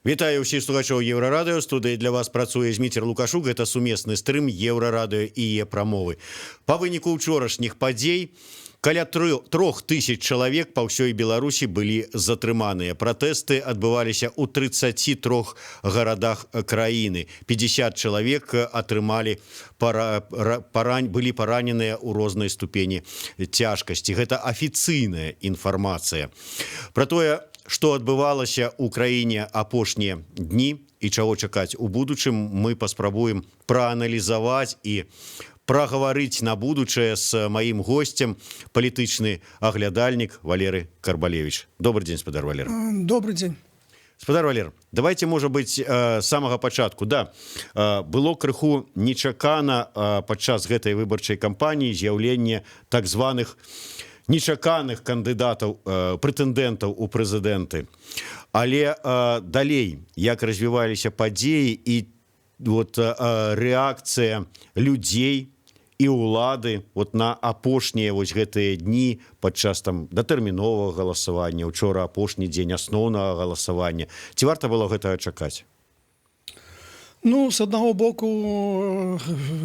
Вітаю ўсіх слухачоў Еўрарадыё. Студыі для вас працуе Зміцер Лукашук. Гэта сумесны стрым Еўрарадыё і Е-прамовы. Па выніку ўчорашніх падзей каля 3000 чалавек па ўсёй Беларусі былі затрыманыя. Пратэсты адбываліся ў 33 гарадах краіны. 50 чалавек атрымалі былі параненыя ў рознай ступені цяжкасці. Гэта афіцыйная інфармацыя. Пра тое, што адбывалася ў краіне апошнія дні і чаго чакаць у будучым, мы паспрабуем прааналізаваць і прагаварыць на будучае з маім госцем, палітычны аглядальнік Валерый Карбалевич. Добрый дзень, спадар Валер. Добрый дзень. Спадар Валер, давайте, можа быць, з самага пачатку. Да, было крыху нечакана падчас гэтай выбарчай кампаніі з'яўленне так званых нечаканых кандыдатаў, прэтэндэнтаў у прэзідэнты. Але далей, як развіваліся падзеі і рэакцыя людзей і ўлады на апошнія гэтыя дні падчас датэрміновага галасавання, учора апошні дзень асноўнага галасавання. Ці варта было гэтага чакаць? Ну, з аднаго боку,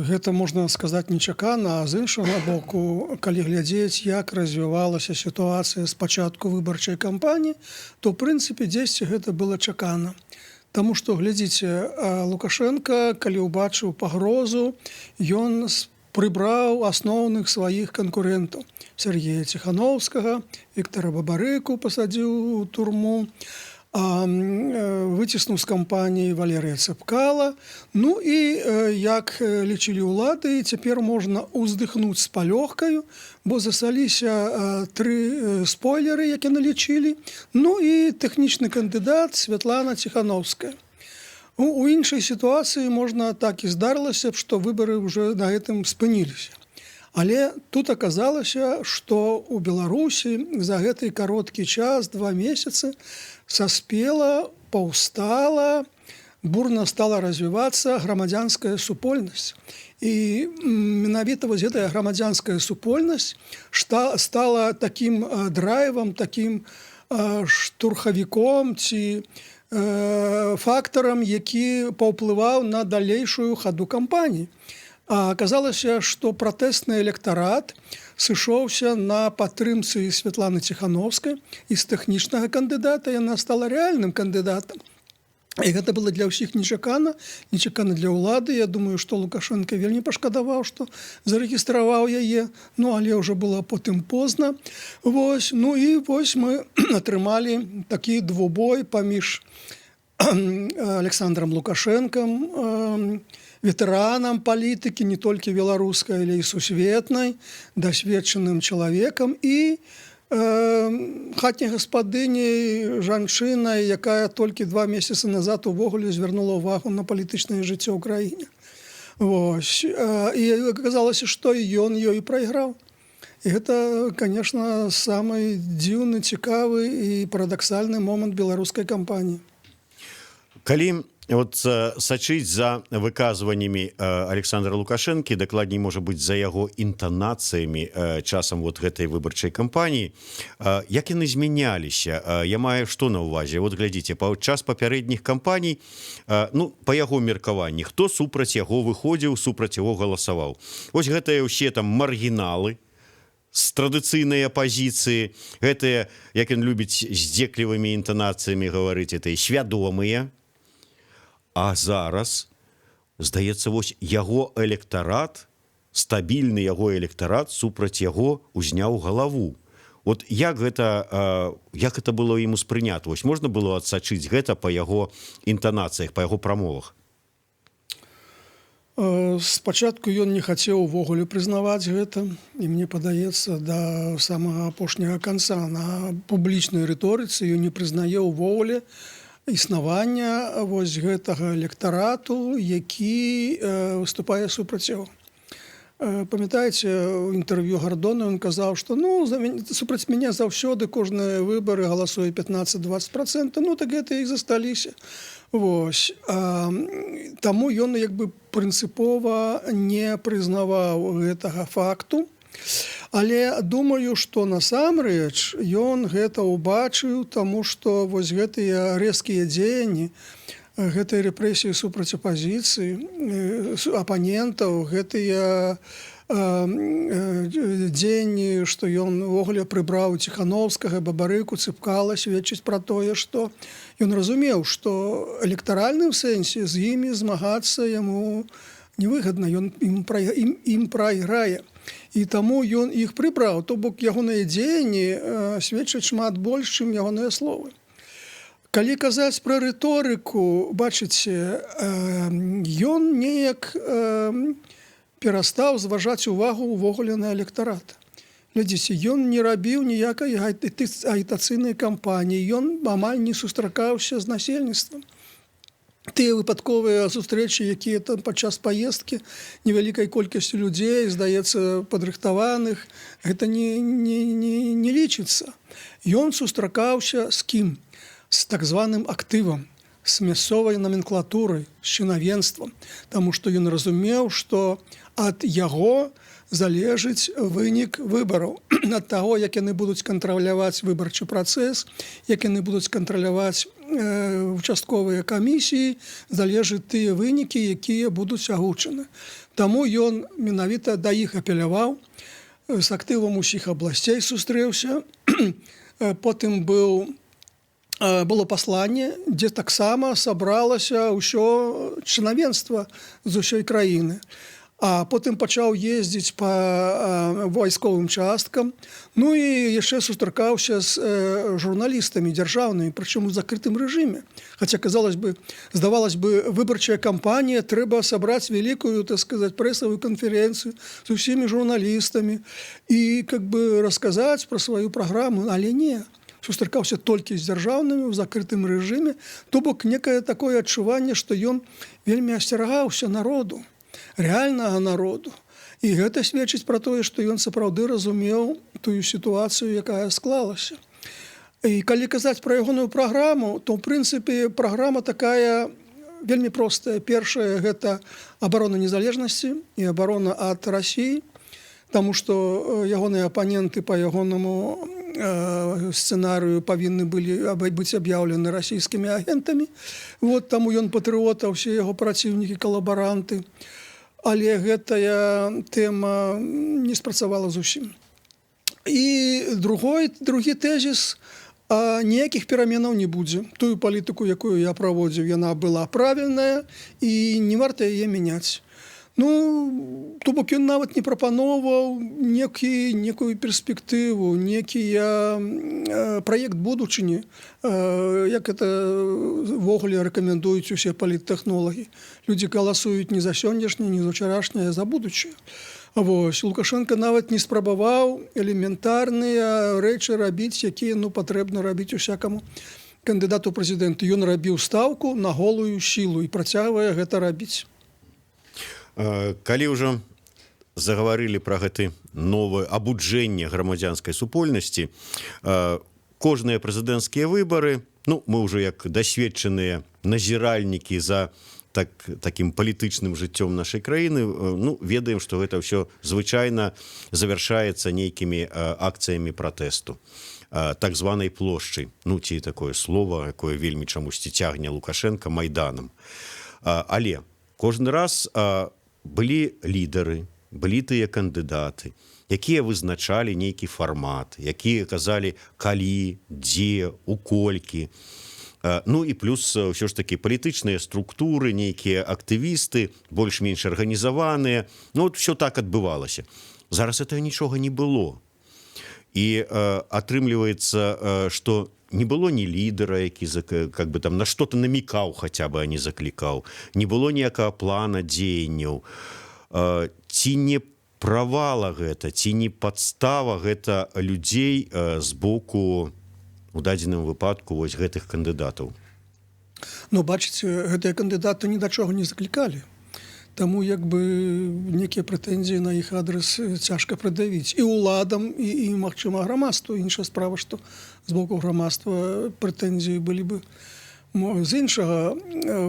гэта можна сказаць нечакана, а з іншага боку, калі глядзець, як развівалася сітуацыя з пачатку выбарчай кампаніі, то, ў прынцыпе, дзесьці гэта было чакана. Таму што, глядзіце, Лукашенко, калі ўбачыў пагрозу, ён прыбраў асноўных сваіх канкурэнтаў. Сергея Ціхановскага, Віктара Бабарыку пасадзіў у турму, выціснуў з кампаніі Валерыя Цэпкала. Ну і, як лічылі ўлады, цяпер можна ўздыхнуць з палёгкаю, бо засаліся 3 спойлеры, які налічылі. Ну і тэхнічны кандыдат Святлана Ціхановская. У іншай сітуацыі можна так і здарылася, што выбары ўжо на гэтым спыніліся. Але тут аказалася, што ў Беларусі за гэты кароткі час, 2 месяцы, саспела, паўстала, бурна стала развівацца грамадзянская супольнасць. І менавіта гэтая грамадзянская супольнасць стала такім драйвам, такім штурхавіком ці фактарам, які паўплываў на далейшую хаду кампаніі. А аказалася, што пратэсны электарат сышоўся на падтрымцы Святланы Ціхановскай, і з тэхнічнага кандыдата яна стала рэальным кандыдатам. І гэта было для ўсіх нечакана для ўлады. Я думаю, што Лукашенко вельмі пашкадаваў, што зарэгістраваў яе, але ўжо было потым позна. Ну і вось мы атрымалі такі двубой паміж Александром Лукашенком, ветэранам палітыкі, не толькі беларускай, але і сусветнай, дасведчаным чалавекам, і хатняй гаспадыняй, жанчынай, якая толькі 2 месяцы назад увогуле звярнула ўвагу на палітычнае жыццё ў краіне. І аказалася, што і ён ёй прайграў. І гэта, конечно, самы дзіўны, цікавы і парадаксальны момант беларускай кампаніі. Калі сачыць за выказваннямі Александра Лукашэнкі, дакладней, можа быць, за яго інтанацыямі часам гэтай выбарчай кампаніі, як яны змяняліся? Я маю што на ўвазе? Глядзіце, падчас папярэдніх кампаній, па яго меркаванні, хто супраць яго выходзіў, супраць яго галасаваў? Вось гэтыя ўсе маргіналы з традыцыйнай апазіцыі, гэтыя, як ён любіць здзеклівымі інтанацыямі гаварыць, гэтыя свядомыя. А зараз, здаецца, яго электарат, стабільны яго электарат супраць яго узняў галаву. Як гэта было ім успрынята? Можна было адсачыць гэта па яго інтанацыях, па яго прамовах? Спачатку ён не хацеў увогуле прызнаваць гэта, і мне падаецца, да самага апошняга канца на публічнай рыторыцы ён не прызнае ўвогуле існавання гэтага электарату, які выступае супраць яго. Памятаеце, у інтэрв'ю Гордона ён казаў, што супраць мяне заўсёды кожныя выбары галасуе 15-20%, так гэта і засталіся. Таму ён прынцыпова не прызнаваў гэтага факту. Але думаю, што насамрэч ён гэта ўбачыў, таму што вось гэтыя рэзкія дзеянні, гэтыя рэпрэсіі супраць апазіцыі, апанентаў, гэтыя дзеянні, што ён увогуле прыбраў Ціхановскага, Бабарыку, Цыпкала, сведчыць пра тое, што ён разумеў, што электаральным сэнсе з імі змагацца яму невыгадна, ён ім прайграе. І таму ён іх прыбраў, то бок ягоныя дзеянні сведчаць шмат больш, чым ягоныя словы. Калі казаць пра рыторыку, бачыце, ён неяк перастаў зважаць увагу ўвогуле на электарат. Глядзіце, ён не рабіў ніякай агітацыйнай кампаніі, ён амаль не сустракаўся з насельніцтвам. Тыя выпадковыя сустрэчы, якія там падчас паездкі невялікай колькасці людзей, здаецца, падрыхтаваных, гэта не лічыцца. Ён сустракаўся з кім? З так званым актывам, з мясцовай наменклатурай, з чынавенствам, таму што ён разумеў, што ад яго залежыць вынік выбараў, ад таго, як яны будуць кантраляваць выбарчы працэс, як яны будуць кантраляваць участковыя камісіі, залежаць тыя вынікі, якія будуць агучаны. Таму ён менавіта да іх апеляваў, з актывам усіх абласцей сустрэўся, потым было пасланне, дзе таксама сабралася ўсё чынавенства з усёй краіны. А потым пачаў ездзіць па вайсковым часткам, ну і яшчэ сустракаўся з журналістамі дзяржаўнымі, прычым у закрытым рэжыме. Хаця, здавалось бы, выбарчая кампанія, трэба сабраць вялікую, так сказаць, прэсавую канферэнцыю з усімі журналістамі і расказаць пра сваю праграму, але не. Сустракаўся толькі з дзяржаўнымі ў закрытым рэжыме, то бок некае такое адчуванне, што ён вельмі асцерагаўся народу, рэальнага народу. І гэта сведчыць пра тое, што ён сапраўды разумеў тую сітуацыю, якая склалася. І калі казаць пра ягоную праграму, то, ў прынцыпе, праграма такая вельмі простая. Першая – гэта абарона незалежнасці і абарона ад Расіі, таму што ягоныя апаненты па ягонаму сцэнарыю павінны былі быць аб'яўлены расійскімі агентамі. Таму ён патрыот, а ўсе яго праціўнікі калабаранты. Але гэтая тэма не спрацавала зусім. І другі тэзіс – ніякіх пераменаў не будзе. Тую палітыку, якую я праводзіў, яна была правільная і не варта яе мяняць. То бок ён нават не прапаноўваў некую перспектыву, некі праект будучыні, як это ввогуле рэкамендуюць усе паліттэхнолагі. Людзі галасуюць не за сённяшняе, не за ўчарашняе, а за будучае. Лукашенко нават не спрабаваў элементарныя рэчы рабіць, якія патрэбна рабіць усякаму кандыдату прэзідэнту. Ён рабіў стаўку на голую сілу і працягвае гэта рабіць. Калі ўжо загаварылі пра гэты новае абуджэнне грамадзянскай супольнасці, кожныя прэзідэнцкія выбары, мы ўжо як дасведчаныя назіральнікі за такім палітычным жыццём нашай краіны, ведаем, што гэта ўсё звычайна завяршаецца нейкімі акцыямі пратэсту, так званай плошчай, ці такое слово, якое вельмі чамусьці цягне Лукашенка, майданам. Але кожны раз былі лідары, былі тыя кандыдаты, якія вызначалі нейкі фармат, якія казалі калі, дзе, у колькі. І плюс ўсё ж такі палітычныя структуры, нейкія актывісты, больш-менш арганізаваныя. Усё так адбывалася. Зараз этого нічога не было. І атрымліваецца, што не было ні лідара, які на што-то намікаў хаця бы, а не заклікаў. Не было ніякага плана дзеянняў. Ці не правала гэта, ці не падстава гэта людзей з боку, у дадзеным выпадку, гэтых кандыдатаў? Бачыце, гэтыя кандыдаты ні да чого не заклікалі. Таму некія прэтэнзіі на іх адрас цяжка прадавіць. І ўладам, і магчыма, грамадству. Іншая справа, што з боку грамадства прэтэнзіі былі бы з іншага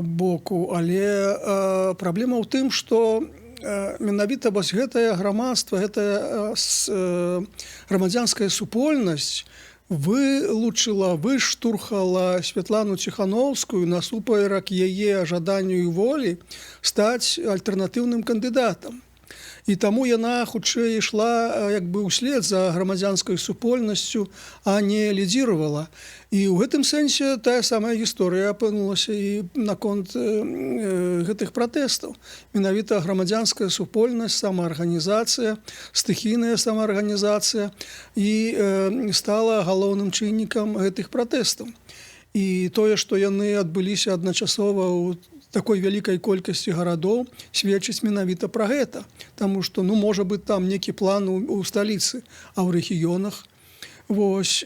боку. Але праблема ў тым, што менавіта вось гэтае грамадства, гэтая грамадзянская супольнасць вылучыла, выштурхала Святлану Ціхановскую насуперак яе жаданню і волі стаць альтэрнатыўным кандыдатам. І таму яна хутчэй ішла як бы ўслед за грамадзянскай супольнасцю, а не лідзіравала. І ў гэтым сэнсе тая самая гісторыя апынулася і наконт гэтых пратэстаў. Менавіта грамадзянская супольнасць, самаарганізацыя, стыхійная самаарганізацыя і стала галоўным чыннікам гэтых пратэстаў. І тое, што яны адбыліся адначасова ў такой вялікай колькасці гарадоў, сведчыць менавіта пра гэта. Таму што, можа быць, там некі план у сталіцы, а ў рэгіёнах. Вось,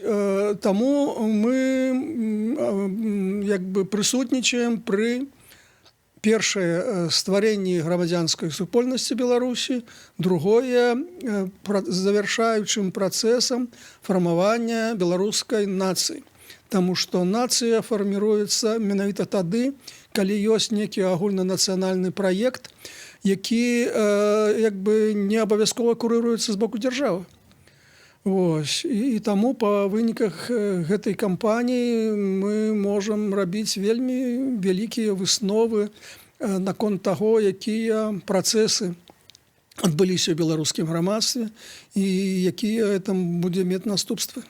таму мы як бы прысутнічаем пры першае стварэнні грамадзянскай супольнасці Беларусі, другое завяршаючым працэсам фармавання беларускай нацыі. Таму што нацыя фарміруецца менавіта тады, калі ёсць некі агульнанацыянальны праект, які як бы не абавязкова курыруецца з боку дзяржавы. Вось. І таму па выніках гэтай кампаніі мы можам рабіць вельмі вялікія высновы наконт таго, якія працэсы адбыліся ў беларускім грамадстве і якія там будзе мець наступствы.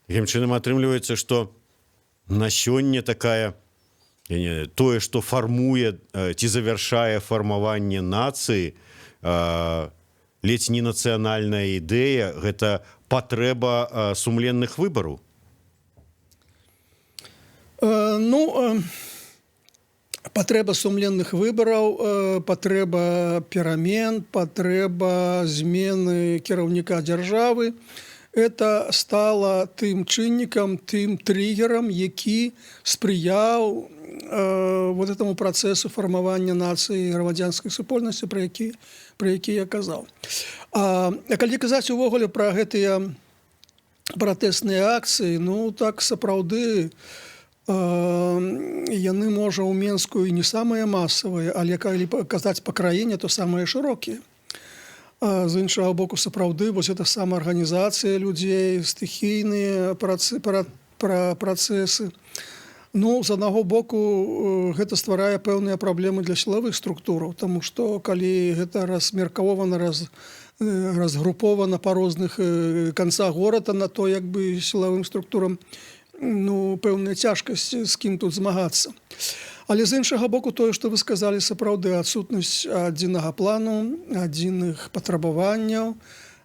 Такім чынам атрымліваецца, што на сёння такая тое, што фармуе ці завяршае фармаванне нацыі, ледзь не нацыянальная ідэя, гэта патрэба сумленных выбараў? Патрэба сумленных выбараў, патрэба перамен, патрэба змены кіраўніка дзяржавы. Это стала тым чыннікам, тым триггерам, які спрыяў вот этому працэсу фармавання нацыі і грамадзянскай супольнасці, пра які я казаў. А калі казаць увогуле пра гэтыя пратэсныя акцыі, так сапраўды яны, можа, ў Менску і не самыя масавыя, але калі казаць па краіне, то самыя шырокія. З іншага боку, сапраўды, вось гэта самаарганізацыя людзей, стыхійныя працэсы. З аднаго боку, гэта стварае пэўныя праблемы для сілавых структураў, таму што калі гэта размеркавана, разгрупована па розных канцах горада, на то, як бы сілавым структурам пэўная цяжкасць, з кім тут змагацца. Але з іншага боку, тое, што вы сказалі, сапраўды адсутнасць адзінага плану, адзіных патрабаванняў,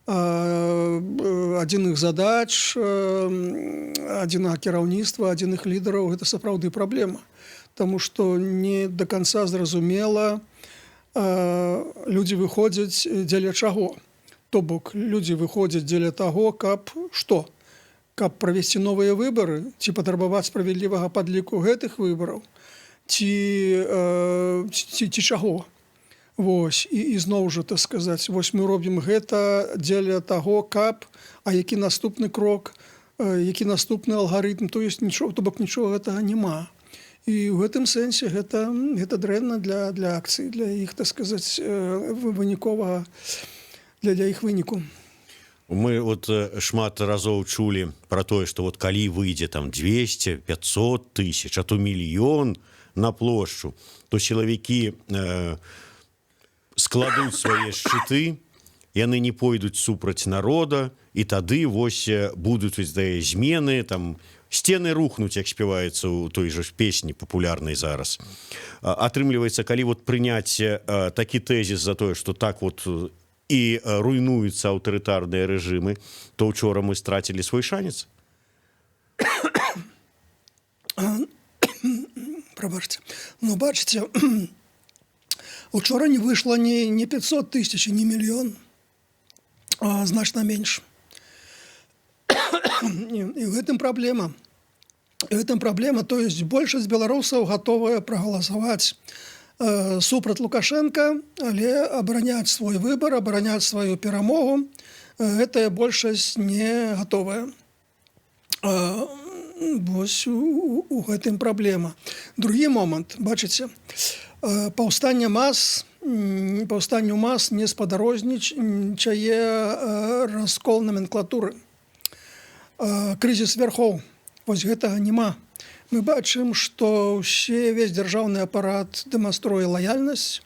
адзіных задач, адзінага кіраўніцтва, адзіных лідараў, гэта сапраўды праблема. Таму што не да канца зразумела людзі выходзяць дзеля чаго. То бок, людзі выходзяць дзеля таго, каб што? Каб правесці новыя выбары, ці патрабаваць справядлівага падліку гэтых выбараў, ці чаго. Вось, і зноў жа, так сказаць, вось мы робім гэта дзеля таго, каб, а які наступны крок, які наступны алгарытм, то есть нічога, то бок нічога гэтага няма. І ў гэтым сэнсе гэта дрэнна для акцый, для іх, так сказаць, выніковага, для іх выніку. Мы шмат разоў чулі пра тое, што калі выйдзе там 200, 500 тысяч, а то мільён на плошчу, то сілавікі складуць свае шчыты, яны не пойдуць супраць народа, і тады вось будуць змены, там сцены рухнуць, як спяваецца ў той жа песні папулярнай зараз. Атрымліваецца, калі прыняць такі тэзіс за тое, што так і руйнуюцца аўтарытарныя рэжымы, то учора мы страцілі свой шанец? Прабачце. Бачыце, учора не выйшла не 500 тысяч, не мільён, а значна менш. І ў гэтым праблема. То есть большасць беларусаў гатовая прагаласаваць супраць Лукашенка, але абараняць свой выбар, абараняць сваю перамогу, гэтая большасць не гатовая. Вось у гэтым праблема. Другі момант, бачыце, паўстанне мас паўстанню мас не спадарожнічае раскол наменклатуры. Крызіс вярхоў. Вось гэтага няма. Мы бачым, што ўвесь дзяржаўны апарат дэманструе лаяльнасць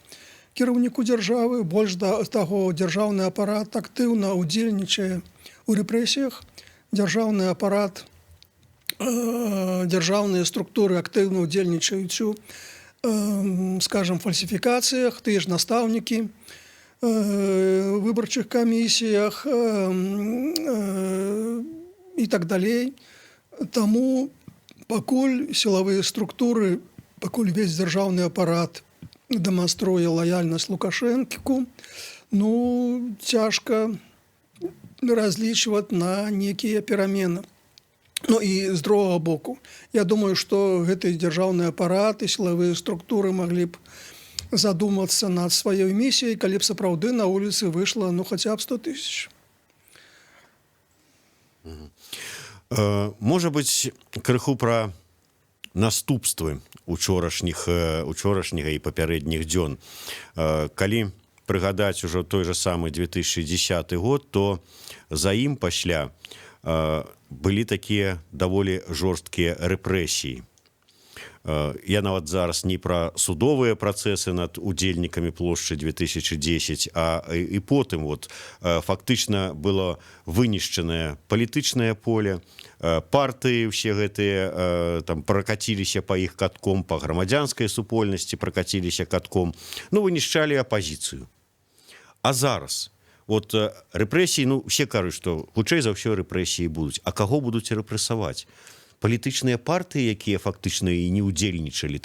кіраўніку дзяржавы. Больш да таго, дзяржаўны апарат актыўна ўдзельнічае ў рэпрэсіях. Дзяржаўны апарат, дзяржаўныя структуры актыўна ўдзельнічаюць у, скажам, фальсіфікацыях, тыя ж настаўнікі, выбарчых камісіях і так далей. Таму пакуль сілавыя структуры, пакуль весь дзяржаўны апарат дэманструе лаяльнасць Лукашэнку, цяжка разлічваць на нейкія перамены. І з другога боку, я думаю, што гэты дзяржаўны апарат і сілавыя структуры маглі б задумацца над сваёй місіяй, калі б сапраўды на вуліцы выйшла хаця б 100 000. Можа быць, крыху пра наступствы учорашняга і папярэдніх дзён. Калі прыгадаць ужо той жа самы 2010 год, то за ім пасля былі такія даволі жорсткія рэпрэсіі. Я нават зараз не пра судовыя працэсы над удзельнікамі плошчы 2010, а і потым фактычна было вынішчанае палітычнае поле, партыі ўсе гэтыя там пракаціліся па іх катком, па грамадзянскай супольнасці пракаціліся катком, вынішчалі апазіцыю. А зараз рэпрэсіі, усе кажуць, што хутчэй за ўсё рэпрэсіі будуць. А каго будуць рэпрэсаваць? Палітычныя партыі, якія фактычна і не ўдзельнічалі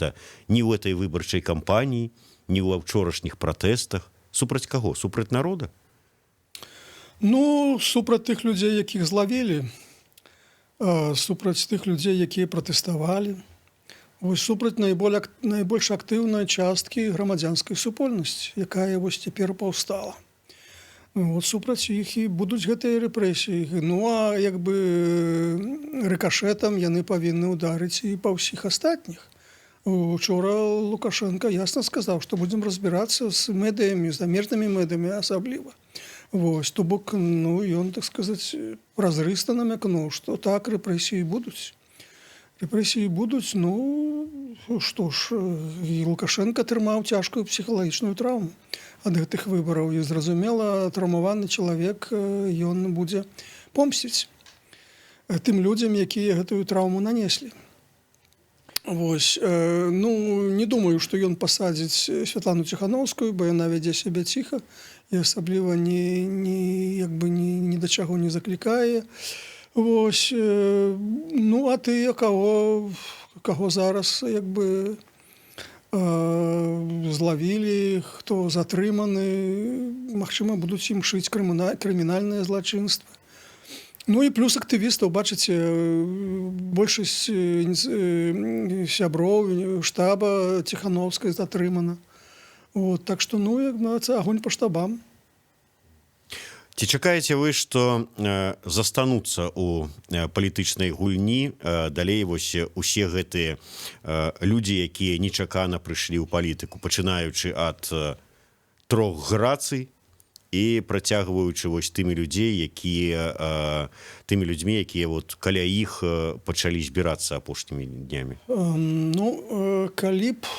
ні ў этой выбарчай кампаніі, ні ў учорашніх пратэстах. Супраць каго? Супраць народа? Супраць тых людзей, якіх злавілі, супраць тых людзей, якія пратэставалі, супраць найбольш актыўнай часткі грамадзянскай супольнасці, якая цяпер паўстала. Супраць іх і будуць гэтыя рэпрэсіі. А рыкашэтам яны павінны ўдарыць і па ўсіх астатніх. Учора Лукашенко ясна сказаў, што будзем разбірацца з медыямі, з замежнымі медыямі асабліва. То бок, ён, так сказаць, празрыста намякнуў, што так, рэпрэсіі будуць. Рэпрэсіі будуць, што ж, і Лукашенко атрымаў цяжкую псіхалагічную траўму ад гэтых выбараў. І, зразумела, траўмаваны чалавек, ён будзе помсціць тым людзям, якія гэтую траўму нанеслі. Не думаю, што ён пасадзіць Святлану Ціхановскую, бо яна вядзе сябе ціха і асабліва ні да чаго не заклікае. А тыя, каго зараз злавілі, хто затрыманы, магчыма, будуць ім шыць крымінальнае злачынства. І плюс актывістаў, бачыце, большасць сяброў штаба Ціхановскай затрымана. Так што, агонь па штабам. Ці чакаеце вы, што застануцца ў палітычнай гульні далей усе гэтыя людзі, якія нечакана прыйшлі ў палітыку, пачынаючы ад 3 грацый і працягваючы тымі людзьмі, якія каля іх пачалі збірацца апошнімі днямі? Калі б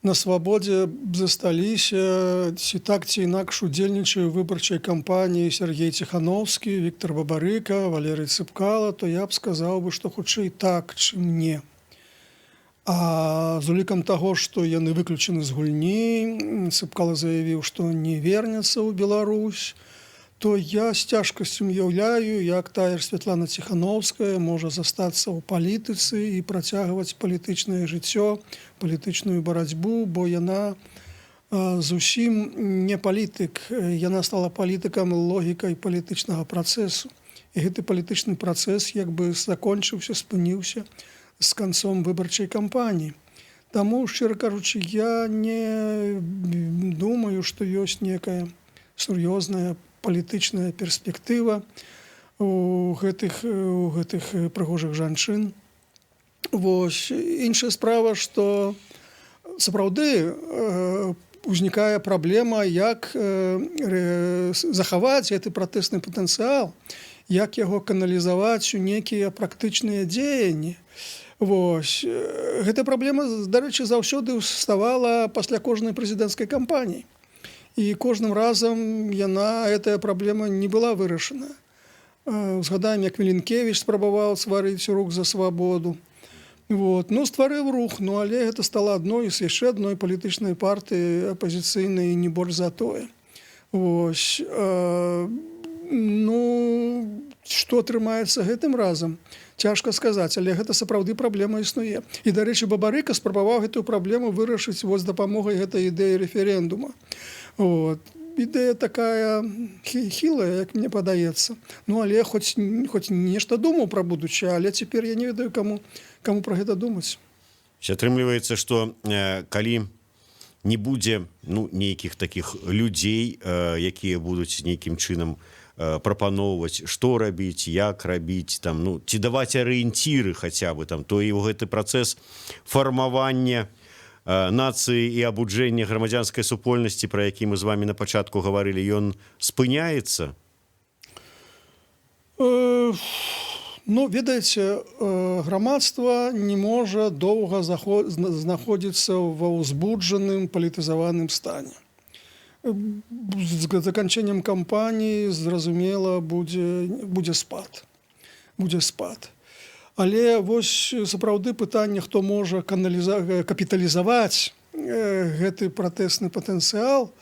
на свабодзе засталіся ці так ці інакш удзельнічае ў выбарчай кампаніі Сергей Ціхановскі, Віктор Бабарыка, Валерый Цыпкала, то я б сказаў бы, што хутчэй так, чым не. А з улікам таго, што яны выключаны з гульні, Цыпкала заявіў, што не вернецца ў Беларусь, то я з цяжкасцю уяўляю, як тая ж Святлана Ціхановская можа застацца ў палітыцы і працягваць палітычнае жыццё, палітычную барацьбу, бо яна зусім не палітык. Яна стала палітыкам логікай палітычнага працэсу. І гэты палітычны працэс закончыўся, спыніўся з канцом выбарчай кампаніі. Таму, шчыра кажучы, я не думаю, што ёсць некая сур'ёзная палітычная перспектыва у гэтых прыгожых жанчын. Іншая справа, што сапраўды узнікае праблема, як захаваць гэты пратэсны патэнцыял, як яго каналізаваць у нейкія практычныя дзеянні. Вось. Гэта праблема, дарэчы, заўсёды ўставала пасля кожнай прэзідэнцкай кампаніі. І кожным разам гэтая праблема не была вырашана. Згадаем, як Міленкевіч спрабаваў стварыць рух за свабоду. Вот. Ну, стварыў рух, але гэта стала адной з яшчэ адной палітычнай партыі апазіцыйнай, не больш за тое. Вось. Ну, што атрымаецца гэтым разам? Цяжка сказаць, але гэта сапраўды праблема існуе. І, дарэчы, Бабарыка спрабаваў гэтую праблему вырашыць з дапамогай гэтай ідэі рэферэндума. Вот. Ідэя такая хілая, як мне падаецца. Ну, але хоць нешта думаў пра будучае, але цяпер я не ведаю, каму пра гэта думаць. Атрымліваецца, што калі не будзе нейкіх такіх людзей, якія будуць нейкім чынам прапаноўваць, што рабіць, як рабіць, ці даваць арыенціры хаця бы, то і гэты працэс фармавання нацыі і абуджэння грамадзянскай супольнасці, пра які мы з вамі на пачатку гаварылі, ён спыняецца? Ну, ведаеце, грамадства не можа доўга знаходзіцца ва ўзбуджаным палітызаваным стане. З заканчэннем кампаніі, зразумела, будзе спад. Але вось сапраўды пытанне, хто можа капіталізаваць гэты пратэсны патэнцыял,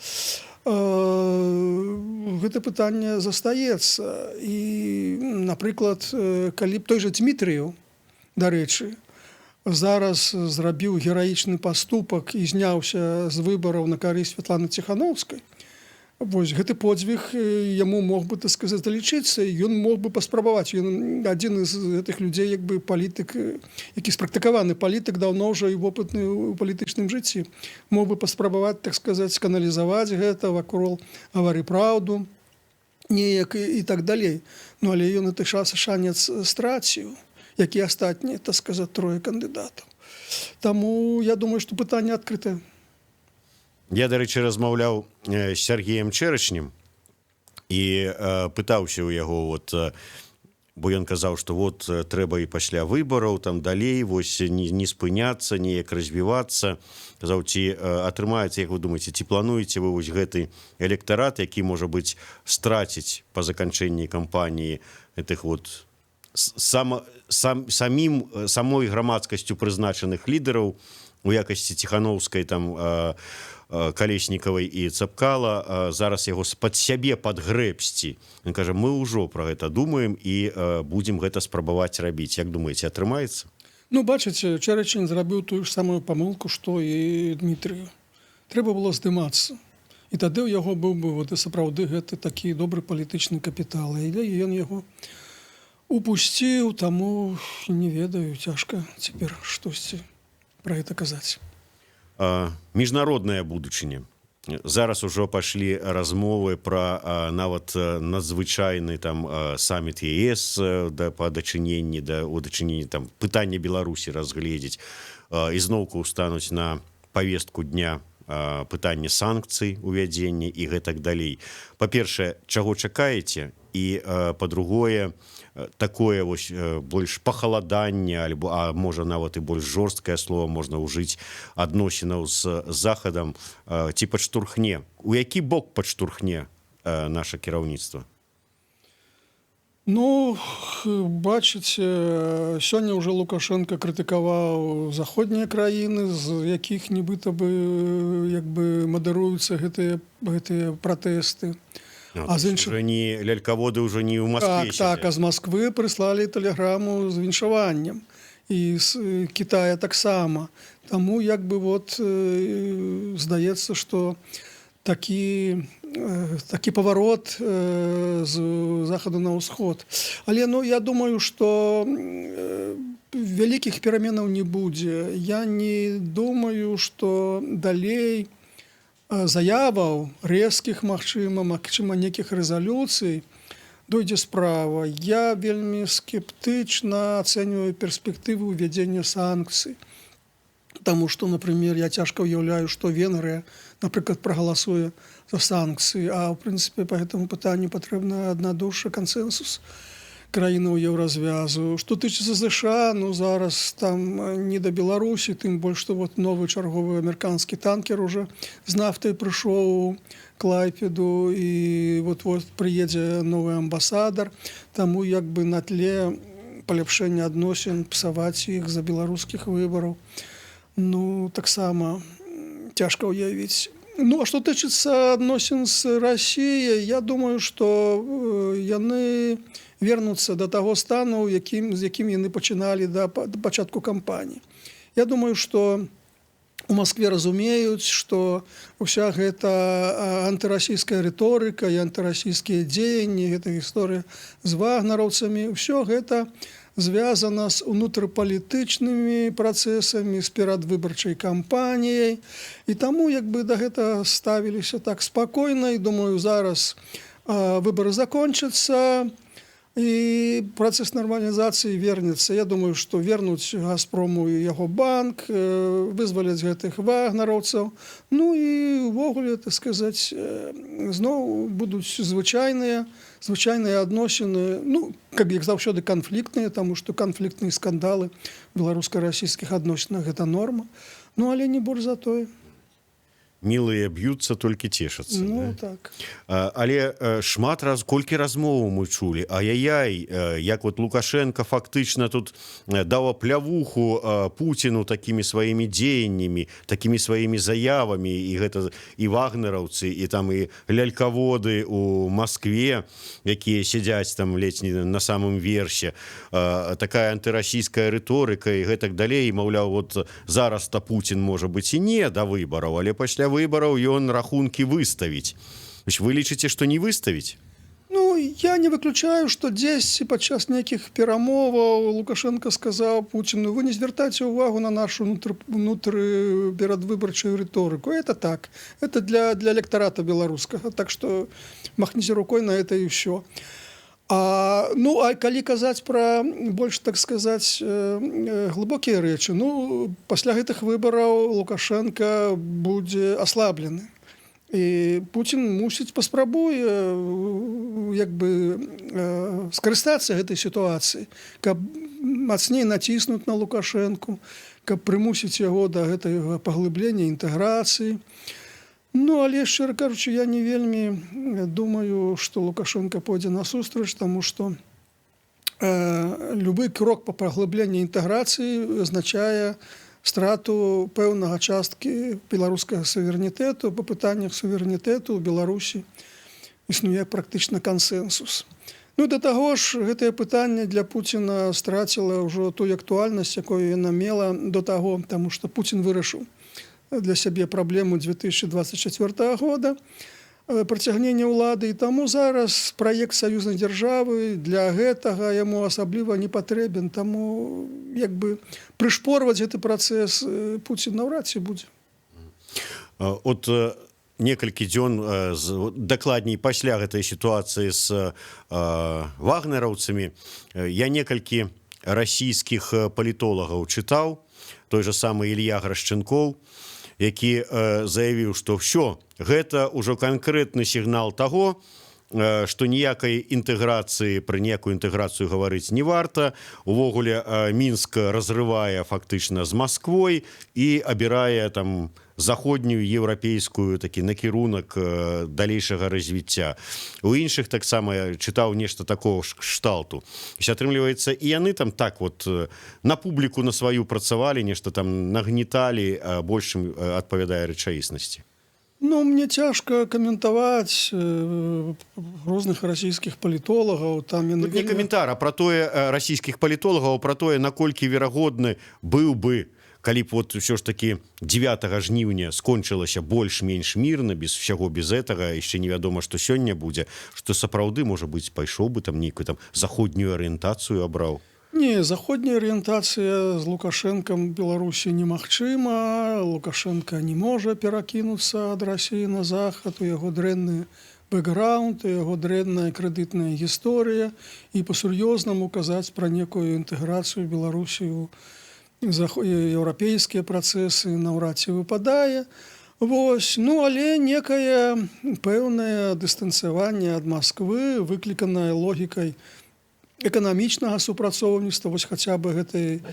гэта пытанне застаецца. І, напрыклад, калі б той жа Дзмітрыеў, дарэчы, зараз зрабіў гераічны паступак і зняўся з выбараў на карысць Святланы Ціханаўскай, вось гэты подзвіг яму мог бы, так сказаць, далічыцца, і ён мог бы паспрабаваць. Ён адзін з гэтых людзей, як бы палітык, які спрактыкаваны палітык, даўно ўжо і вопытны ў палітычным жыцці, мог бы паспрабаваць, так сказаць, каналізаваць гэта, вакол гавары праўду, неяк і так далей. Ну, але ён гэты шанец страціў, як і астатнія, так сказаць, трое кандыдатаў. Таму я думаю, што пытанне адкрытае. Я, дарэчы, размаўляў з Сергеем Чэрачнем і пытаўся ў яго, бо ён казаў, што трэба і пасля выбараў, далей, не спыняцца, неяк развівацца. Казаў, ці атрымаецца, як вы думаеце, ці плануеце вы гэты электарат, які, можа быць, страціць па заканчэнні кампаніі гэтых самой грамадскасцю прызначаных лідараў у якасці Ціханаўскай, Калеснікавай і Цапкала, зараз яго пад сябе падгрэбсці. Ён кажа, мы ўжо пра гэта думаем і будзем гэта спрабаваць рабіць. Як думаеце, атрымаецца? Ну, бачыце, Чэрачын зрабіў тую ж самую памылку, што і Дмітрыю. Трэба было здымацца. І тады ў яго быў бы сапраўды гэты такі добры палітычны капітал. І ён яго упусціў, таму не ведаю, цяжка цяпер штосьці пра гэта казаць. Міжнародная будучыня. Зараз ужо пашлі размовы пра нават надзвычайны саміт ЕС па дачыненні, пытанне Беларусі разгледзець. Ізноўку стануць на павестку дня пытанне санкцый, увядзення і гэтак далей. Па-першае, чаго чакаеце? І, па-другое, такое больш пахаладанне, а можа нават і больш жорсткае слово можна ўжыць адносінаў з Захадам, ці падштурхне? У які бок падштурхне наша кіраўніцтва? Ну, бачыце, сёння ўжо Лукашенко крытыкаваў заходнія краіны, з якіх нібыта бы мадэруюцца гэтыя пратэсты. А з іншых... Лялькаводы ўжо не ў Маскве. Так, а з Масквы прыслалі тэлеграму з віншаваннем. І з Китая таксама. Таму здаецца, што такі паварот з захаду на ўсход. Але я думаю, што вялікіх пераменаў не будзе. Я не думаю, што далей заяваў рэзкіх, магчыма, нейкіх рэзалюцый дойдзе справа. Я вельмі скептычна ацэньваю перспектыву ўвядзення санкцый. Таму што, напрыклад, я цяжка ўяўляю, што Венгрыя напрыклад, прагаласуе за санкцыі, а ў прынцыпе па гэтаму пытанню патрэбна аднадушча, кансэнсус краінаў еўразвязу. Што тычыцца ЗША, ну зараз там не да Беларусі, тым больш, што вот новы чарговы амерыканскі танкер уже з нафтай прыйшоў у Клайпеду, і вот-вот прыедзе новы амбасадар, таму як бы на тле паляпшэння адносін псаваць іх за беларускіх выбараў. Ну, таксама цяжка ўявіць. Ну, а што тычыцца адносін з Расіяй, я думаю, што яны вернуцца да таго стану, з якім яны пачыналі да пачатку кампаніі. Я думаю, што у Маскве разумеюць, што ўся гэта антырасійская рыторыка і антырасійскія дзеянні, гэта гісторыя з вагнераўцамі, ўсё гэта звязана з унутрыпалітычнымі працэсамі, з перадвыбарчай кампаніяй. І таму як бы да гэтага ставіліся так спакойна, і думаю, зараз выбары закончацца, і працэс нармалізацыі вернецца. Я думаю, што вернуць «Газпрому» і яго банк, вызваляць гэтых вагнераўцаў. Ну і ўвогуле, так сказаць, зноў будуць звычайныя адносіны, ну, як заўсёды канфліктныя, таму што канфліктныя скандалы в беларуска-расійскіх адносінах – гэта норма. Ну, але не больш за тое. Мілыя б'юцца, толькі цешацца. Ну, да? так. Але колькі размоваў мы чулі. Ай-яй-яй, як вот Лукашенко фактычна тут даў плявуху Пуціну такімі сваімі дзеяннямі, такімі сваімі заявамі, і гэта і вагнераўцы, і там і лялькаводы у Маскве, якія сядзяць там ледзь не на самым версе. Такая антырасійская рыторыка і гэтак далей. Маўляў, вот зараз-то Пуцін можа быць і не да выбараў, але пасля выбораў ён рахункі выставіць. Вы лічыце, што не выставіць? Ну, я не выключаю, што дзесьці падчас нейкіх перамоваў Лукашенко сказаў Пуціну: вы не звяртайце ўвагу на нашу перадвыбарчую рыторыку. Это так. Это для электарата беларускага. Так што махніце рукой на это і ўсё. Ну, а калі казаць пра больш, так сказаць, глыбокія рэчы, ну, пасля гэтых выбараў Лукашенко будзе аслаблены. І Пуцін мусіць паспрабуе як бы скарыстацца гэтай сітуацыі, каб мацней націснуць на Лукашенку, каб прымусіць яго да гэтага паглыблення інтэграцыі. Ну, але, шчыра кажучы, я не вельмі думаю, што Лукашенко пойдзе насустрач, таму што любы крок па паглыбленні інтэграцыі азначае страту пэўнага часткі беларускага суверэнітэту. Па пытаннях суверэнітэту ў Беларусі існуе практычна кансэнсус. Ну, да таго ж, гэтае пытанне для Пуціна страціла ўжо тую актуальнасць, якую яна мела до таго, таму што Пуцін вырашыў для сябе праблему 2024 года працягнення ўлады, і таму зараз праект саюзнай дзяржавы для гэтага яму асабліва не патрэбен, таму як бы прышпорваць гэты працэс Пуцін наўрад ці будзе. От некалькі дзён, дакладней пасля гэтай сітуацыі з вагнераўцамі, я некалькі расійскіх палітолагаў чытаў, той же самы Ілья Грашчэнкоў, які заявіў, што ўсё, гэта ўжо канкрэтны сігнал таго, што ніякай інтэграцыі, пра ніякую інтэграцыю гаварыць не варта. Увогуле Мінск разрывае фактычна з Масквой і абірае там заходнюю еўрапейскую такі накірунак далейшага развіцця. У іншых таксама чытаў нешта такого кшталту. Атрымліваецца, і яны там так вот на публіку на сваю працавалі, нешта там нагнеталі, большым адпавядае рэчаіснасці. Ну, мне цяжка каментаваць розных расійскіх палітолагаў. Тут не каментар, а пра тое расійскіх палітолагаў, пра тое, наколькі верагодны быў бы, калі б вот ўсё ж такі 9 жніўня скончылася больш-менш мірна, без усяго, без гэтага, яшчэ невядома, што сёння будзе, што сапраўды, можа быць, пайшоў бы там нейкую там заходнюю арыентацыю абраў. Не, заходняя арыентацыя з Лукашэнкам Беларусі немагчыма. Лукашенко не можа перакінуцца ад Расіі на захад, у яго дрэнны бэкграунд, у яго дрэнная крэдытная гісторыя, і па-сур'ёзнаму казаць пра некую інтэграцыю Беларусі ў еўрапейскія працэсы наўрад ці выпадае. Вось, ну але некае пэўнае дыстанцыяванне ад Масквы, выкліканае логікай эканамічнага супрацоўніцтва, вось хаця бы гэтай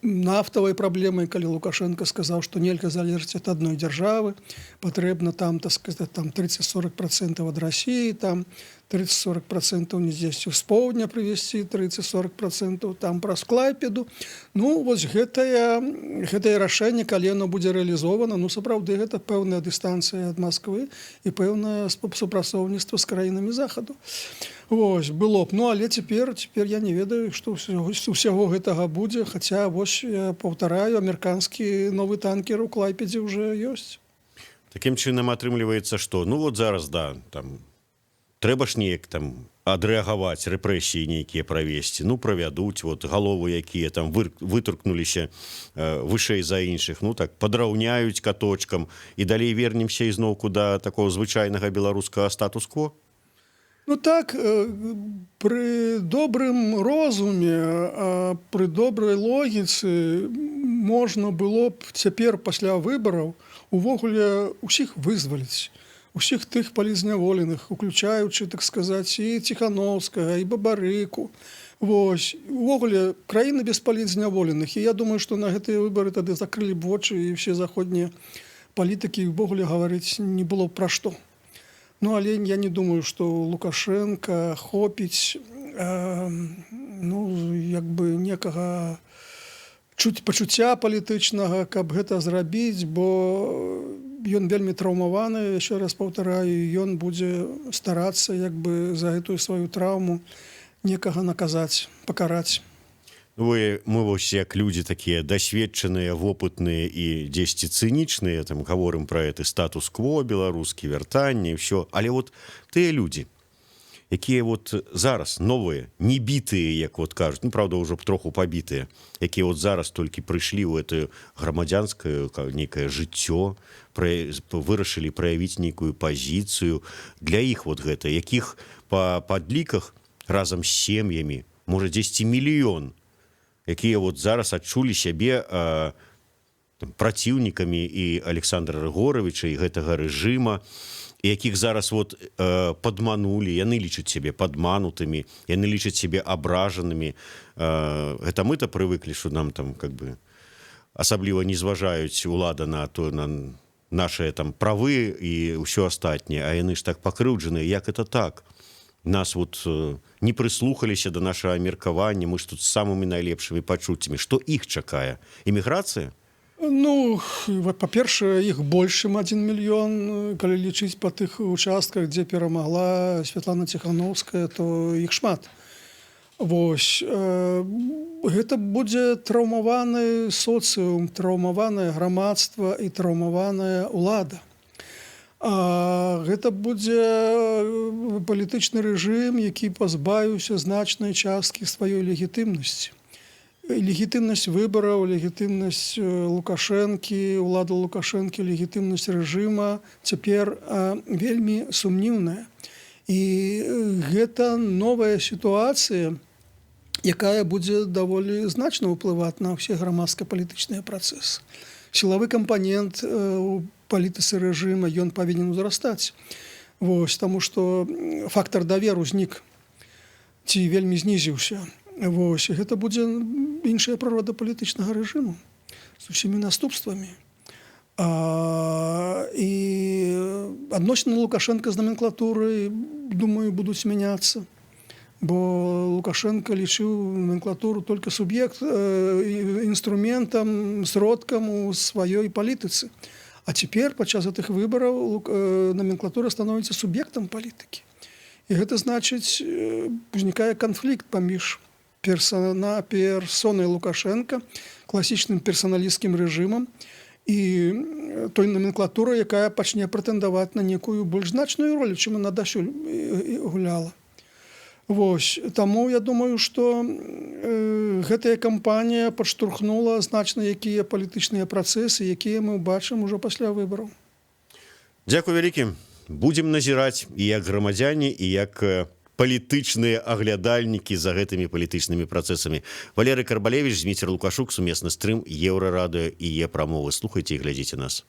нафтавай праблемай, калі Лукашенко сказаў, што нельга залежыць ад адной дзяржавы, патрэбна там, так сказаць, там 30-40% ад Расіі, там 30-40% недзесьці з поўдня прывезці, 30-40% там праз Клайпеду. Ну, вось гэтае рашэнне, калі яно будзе рэалізована, ну, сапраўды, гэта пэўная дыстанцыя ад Масквы і пэўнае супрацоўніцтва з краінамі Захаду. Вось, было б. Ну, але цяпер я не ведаю, што ўсяго гэтага будзе, хаця, вось, я паўтараю, амерыканскі новы танкер у Клайпедзе ўжо ёсць. Такім чынам атрымліваецца, што, ну, вот зараз, да, там, трэба ж неяк там адрэагаваць, рэпрэсіі нейкія правесці, ну, правядуць, вот, галовы, якія там вытуркнуліся вышэй за іншых, ну, так, падраўняюць каточкам, і далей вернемся ізноўку да такого звычайнага беларускага статус-кво? Ну так, пры добрым розуме, пры добрай логіцы можна было б цяпер пасля выбараў увогуле ўсіх вызваліць, усіх тых палізняволеных, уключаючы, так сказаць, і Ціхановскага, і Бабарыку. Вось, увогуле, краіна без палізняволеных. І я думаю, што на гэтыя выбары тады закрылі б вочы, і ўсе заходнія палітыкі увогуле гаварыць не было б пра што. Ну, але я не думаю, што Лукашенка хопіць, ну, як бы некага пачуцця палітычнага, каб гэта зрабіць, бо ён вельмі траўмаваны, яшчэ раз паўтараю, ён будзе старацца як бы за гэтую сваю траўму некага наказаць, пакараць. Мы вось як людзі такія дасведчаныя, вопытныя і дзесьці цынічныя, там гаворым пра гэты статус-кво беларускі, вяртанне і ўсё. Але вот тыя людзі, якія вот зараз новыя, не бітыя, як вот кажуць, ну, правда, ўжо троху пабітыя, якія вот зараз толькі прыйшлі ў гэтую грамадзянскае нейкае жыццё, вырашылі праявіць нейкую пазіцыю. Для іх вот гэта, якіх па падліках разам з сем'ямі, можа, дзесьці мільён, якія вот зараз адчулі сябе праціўнікамі і Александра Рыгоровича, і гэтага рэжыма, і якіх зараз вот падманулі, яны лічаць сябе падманутымі, яны лічаць сябе абражанымі. Гэта мы-то прывыклі, што нам там как бы асабліва не зважаюць улада на нашыя там правы і ўсё астатняе, а яны ж так пакрыўджаныя, як это так? Нас вот не прыслухаліся да нашага меркавання, мы ж тут з самымі найлепшымі пачуццямі. Што іх чакае? Эміграцыя? Ну, па-першае, іх больш, чым 1 мільён. Калі лічыць па тых участках, дзе перамагла Святлана Ціхановская, то іх шмат. Вось. Гэта будзе траўмаваны соцыум, траўмаванае грамадства і траўмаваная ўлада. Гэта будзе палітычны рэжым, які пазбавіўся значнай часткі сваёй легітымнасці. Легітымнасць выбараў, легітымнасць Лукашэнкі, ўлада Лукашэнкі, легітымнасць рэжыма цяпер вельмі сумнівная. І гэта новая сітуацыя, якая будзе даволі значна ўплываць на ўсе грамадска-палітычныя працэсы. Сілавы кампанент у палітыцы рэжыма, ён павінен узрастаць. Вось, таму што фактар даверу знік ці вельмі знізіўся. Вось, і гэта будзе іншая прырода палітычнага рэжыму з усімі наступствамі. І адносіны Лукашенка з наменклатурай, думаю, будуць мяняцца. Бо Лукашенко лічыў наменклатуру толькі суб'ект, інструментам, сродкам у сваёй палітыцы. А цяпер, падчас гэтых выбараў, наменклатура становіцца суб'ектам палітыкі. І гэта значыць, узнікае канфлікт паміж персонай Лукашенка, класічным персаналісцкім рэжымам, і той наменклатурай, якая пачне прэтэндаваць на некую больш значную ролю, чым яна дасюль гуляла. Вось, таму я думаю, што гэтая кампанія падштурхнула значна якія палітычныя працэсы, якія мы бачым ужо пасля выбараў. Дзякуй вялікі. Будзем назіраць і як грамадзяне, і як палітычныя аглядальнікі за гэтымі палітычнымі працэсамі. Валерый Карбалевіч, Зміцер Лукашук, сумесна з Трым, Еўрарадыё і Е-прамовы. Слухайце і глядзіце нас.